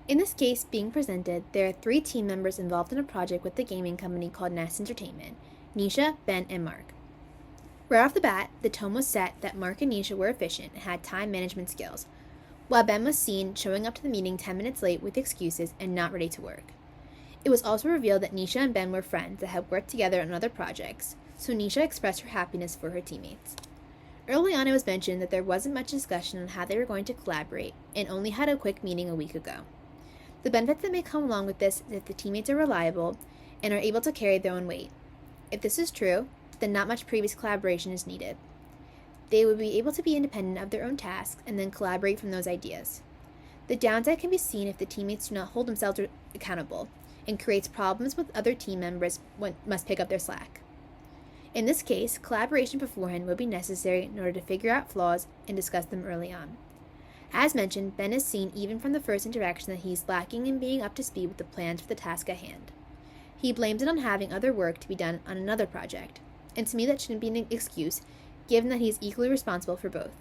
In this case being presented, there are 3 team members involved in a project with the gaming company called Nest Entertainment: Nisha, Ben, and Mark. Right off the bat, the tone was set that Mark and Nisha were efficient and had time management skills, while Ben was seen showing up to the meeting 10 minutes late with excuses and not ready to work. It was also revealed that Nisha and Ben were friends that had worked together on other projects, so Nisha expressed her happiness for her teammates. Early on, it was mentioned that there wasn't much discussion on how they were going to collaborate and only had a quick meeting a week ago. The benefits that may come along with this is that the teammates are reliable and are able to carry their own weight. If this is true, then not much previous collaboration is needed. They would be able to be independent of their own tasks and then collaborate from those ideas. The downside can be seen if the teammates do not hold themselves accountable and creates problems with other team members when must pick up their slack. In this case, collaboration beforehand would be necessary in order to figure out flaws and discuss them early on. As mentioned, Ben is seen even from the first interaction that he is lacking in being up to speed with the plans for the task at hand. He blames it on having other work to be done on another project, and to me that shouldn't be an excuse, given that he is equally responsible for both.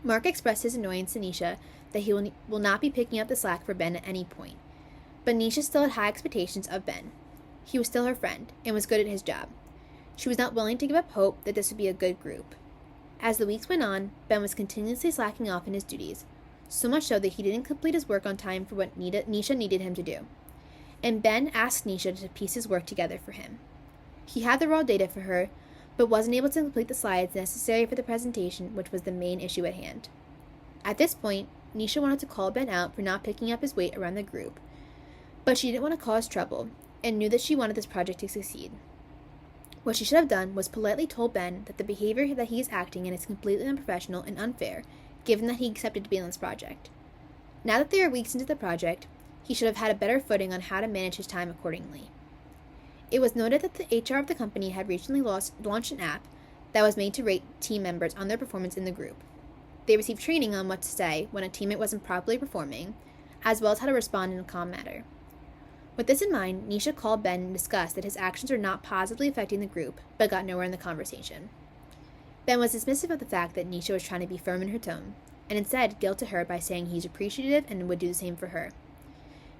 Mark expressed his annoyance to Nisha that he will not be picking up the slack for Ben at any point, but Nisha still had high expectations of Ben. He was still her friend, and was good at his job. She was not willing to give up hope that this would be a good group. As the weeks went on, Ben was continuously slacking off in his duties, so much so that he didn't complete his work on time for what Nisha needed him to do. And Ben asked Nisha to piece his work together for him. He had the raw data for her, but wasn't able to complete the slides necessary for the presentation, which was the main issue at hand. At this point, Nisha wanted to call Ben out for not picking up his weight around the group, but she didn't want to cause trouble, and knew that she wanted this project to succeed. What she should have done was politely told Ben that the behavior that he is acting in is completely unprofessional and unfair, given that he accepted to be on this project. Now that they are weeks into the project, he should have had a better footing on how to manage his time accordingly. It was noted that the HR of the company had recently launched an app that was made to rate team members on their performance in the group. They received training on what to say when a teammate wasn't properly performing, as well as how to respond in a calm manner. With this in mind, Nisha called Ben and discussed that his actions were not positively affecting the group, but got nowhere in the conversation. Ben was dismissive of the fact that Nisha was trying to be firm in her tone, and instead guilted her by saying he's appreciative and would do the same for her.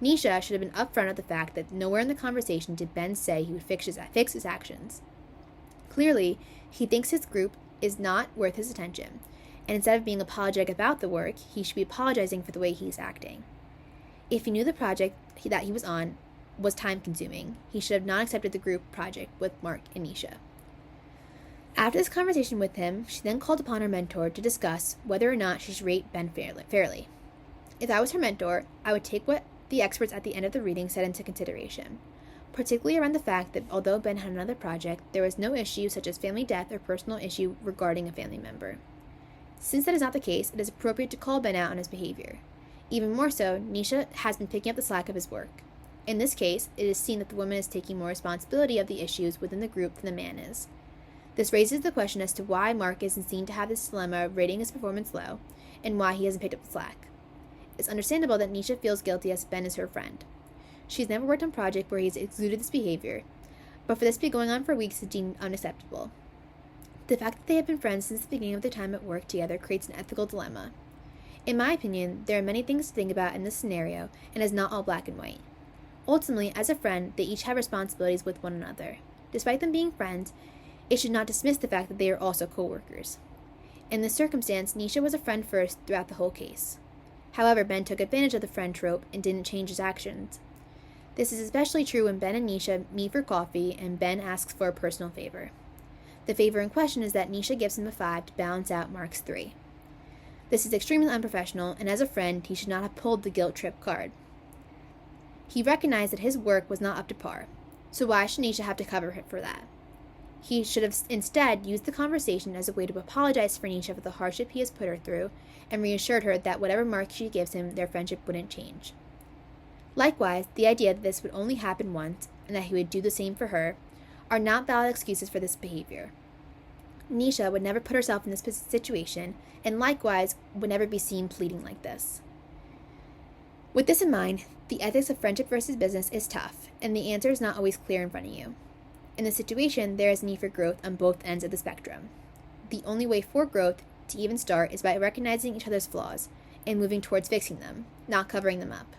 Nisha should have been upfront of the fact that nowhere in the conversation did Ben say he would fix his actions. Clearly, he thinks his group is not worth his attention, and instead of being apologetic about the work, he should be apologizing for the way he's acting. If he knew the project that he was on was time-consuming, he should have not accepted the group project with Mark and Nisha. After this conversation with him, she then called upon her mentor to discuss whether or not she should rate Ben fairly. If I was her mentor, I would take what the experts at the end of the reading said into consideration, particularly around the fact that although Ben had another project, there was no issue such as family death or personal issue regarding a family member. Since that is not the case, it is appropriate to call Ben out on his behavior. Even more so, Nisha has been picking up the slack of his work. In this case, it is seen that the woman is taking more responsibility of the issues within the group than the man is. This raises the question as to why Mark isn't seen to have this dilemma of rating his performance low, and why he hasn't picked up the slack. It's understandable that Nisha feels guilty as Ben is her friend. She's never worked on a project where he's exuded this behavior, but for this to be going on for weeks is deemed unacceptable. The fact that they have been friends since the beginning of their time at work together creates an ethical dilemma. In my opinion, there are many things to think about in this scenario, and it's not all black and white. Ultimately, as a friend, they each have responsibilities with one another. Despite them being friends, it should not dismiss the fact that they are also co-workers. In this circumstance, Nisha was a friend first throughout the whole case. However, Ben took advantage of the friend trope and didn't change his actions. This is especially true when Ben and Nisha meet for coffee and Ben asks for a personal favor. The favor in question is that Nisha gives him a 5 to balance out Mark's 3. This is extremely unprofessional, and as a friend, he should not have pulled the guilt trip card. He recognized that his work was not up to par, so why should Nisha have to cover him for that? He should have instead used the conversation as a way to apologize for Nisha for the hardship he has put her through, and reassured her that whatever mark she gives him, their friendship wouldn't change. Likewise, the idea that this would only happen once, and that he would do the same for her, are not valid excuses for this behavior. Nisha would never put herself in this situation, and likewise would never be seen pleading like this. With this in mind, the ethics of friendship versus business is tough, and the answer is not always clear in front of you. In this situation, there is need for growth on both ends of the spectrum. The only way for growth to even start is by recognizing each other's flaws and moving towards fixing them, not covering them up.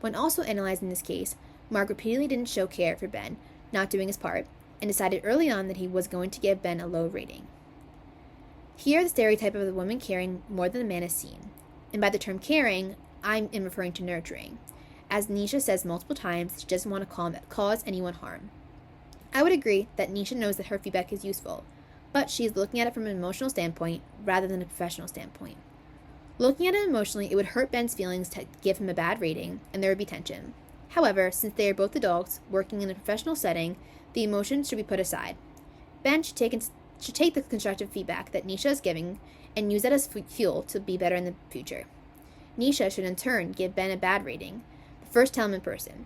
When also analyzing this case, Mark repeatedly didn't show care for Ben, not doing his part, and decided early on that he was going to give Ben a low rating. Here, the stereotype of the woman caring more than the man is seen. And by the term caring, I am referring to nurturing. As Nisha says multiple times, she doesn't want to cause anyone harm. I would agree that Nisha knows that her feedback is useful, but she is looking at it from an emotional standpoint rather than a professional standpoint. Looking at it emotionally, it would hurt Ben's feelings to give him a bad rating, and there would be tension. However, since they are both adults working in a professional setting, the emotions should be put aside. Ben should take the constructive feedback that Nisha is giving and use that as fuel to be better in the future. Nisha should in turn give Ben a bad rating, but first tell him in person.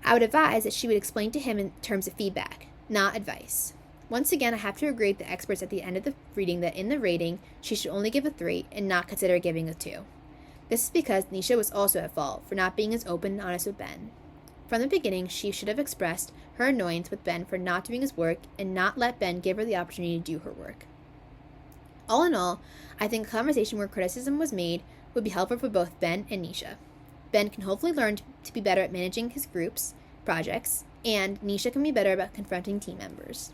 I would advise that she would explain to him in terms of feedback, not advice. Once again, I have to agree with the experts at the end of the reading that in the rating, she should only give a 3 and not consider giving a 2. This is because Nisha was also at fault for not being as open and honest with Ben. From the beginning, she should have expressed her annoyance with Ben for not doing his work and not let Ben give her the opportunity to do her work. All in all, I think a conversation where criticism was made would be helpful for both Ben and Nisha. Ben can hopefully learn to be better at managing his groups, projects, and Nisha can be better about confronting team members.